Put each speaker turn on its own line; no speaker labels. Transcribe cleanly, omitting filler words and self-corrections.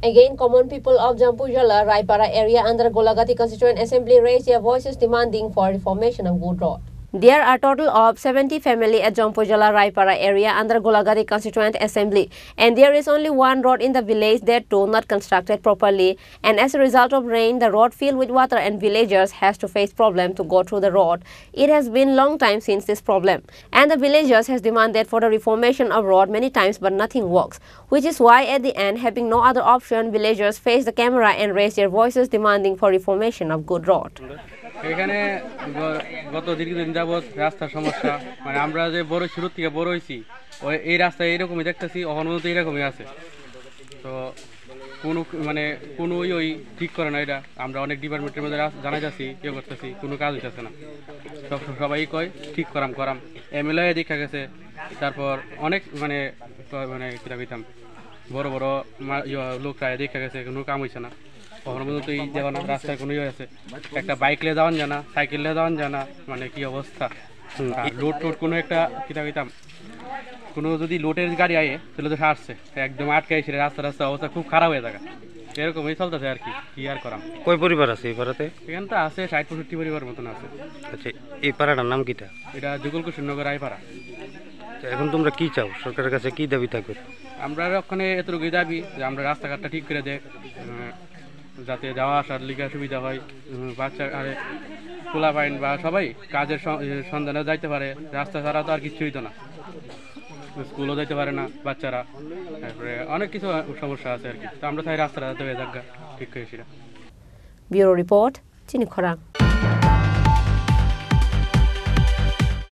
Again, common people of Jampujala, Raipara area under Golagati Constituent Assembly raised their voices demanding for reformation of Good Road. There are a total of 70 families at Jampujala, Raipara area under Golagati Constituent Assembly, and there is only one road in the village, that too not constructed properly, and as a result of rain, the road filled with water and villagers has to face problem to go through the road. It has been long time since this problem, and the villagers has demanded for the reformation of road many times, but nothing works, which is why at the end, having no other option, villagers face the camera and raise their voices demanding for reformation of Good Road.
এখানে গত দীর্ঘদিন যাবৎ রাস্তার সমস্যা, মানে আমরা যে বড় শুরু থেকে বড় হয়েছি এই রাস্তা এইরকমই দেখতেছি, অহনমত এইরকমই আছে। তো কোনো ওই ঠিক করে না, এটা আমরা অনেক ডিপার্টমেন্টের মধ্যে জানাইতেছি, ইয়ে করতেছি, কোনো কাজ হইতেছে না। সবাই কয় ঠিক করাম এমএলএ দেখা গেছে, তারপর অনেক মানে কিরা কইতাম বড় বড় লোকরা দেখা গেছে, কোনো কাম হইছে না। কখনো পর্যন্ত এই যেমন রাস্তায় কোনো ইয়ে আছে, একটা বাইক নিয়ে যাওয়ান জানা, সাইকেল নিয়ে যাওয়ান জানা, মানে কি অবস্থা। লোড কোনো একটা কিতা কইতাম, কোনো যদি লোডের গাড়ি আয়ে তাহলে তো সারছে একদম আটকে এসে রাস্তা অবস্থা খুব খারাপ হয়ে থাকে। এরকমই চলতেছে আর কি আর করাম।
কয় পরিবার আছে এই পাড়াতে?
এখানে তো আছে 60-65 পরিবার মতন আছে।
আচ্ছা, এই পাড়াটার নাম কিটা?
এটা যুগল কুশনগর আইপাড়া।
এখন তোমরা কি চাও, সরকারের কাছে কি দাবি থাকবে?
আমরা ওখানে এতটুকুই দাবি যে আমরা রাস্তাঘাটটা ঠিক করে দেয়, যাতে যাওয়া আসার লিগা সুবিধা হয়, বাচ্চা আরে খোলা পাইন বা সবাই কাজের সন্ধানে যাইতে পারে। রাস্তা ছাড়া তো আর কিছু হইতো না, স্কুলও যাইতে পারে না বাচ্চারা, তারপরে অনেক কিছু সমস্যা আছে আর কি। তো আমরা চাই রাস্তাটা যাতে ঠিক করে সেটা।
ব্যুরো রিপোর্ট, চিনি খরাং।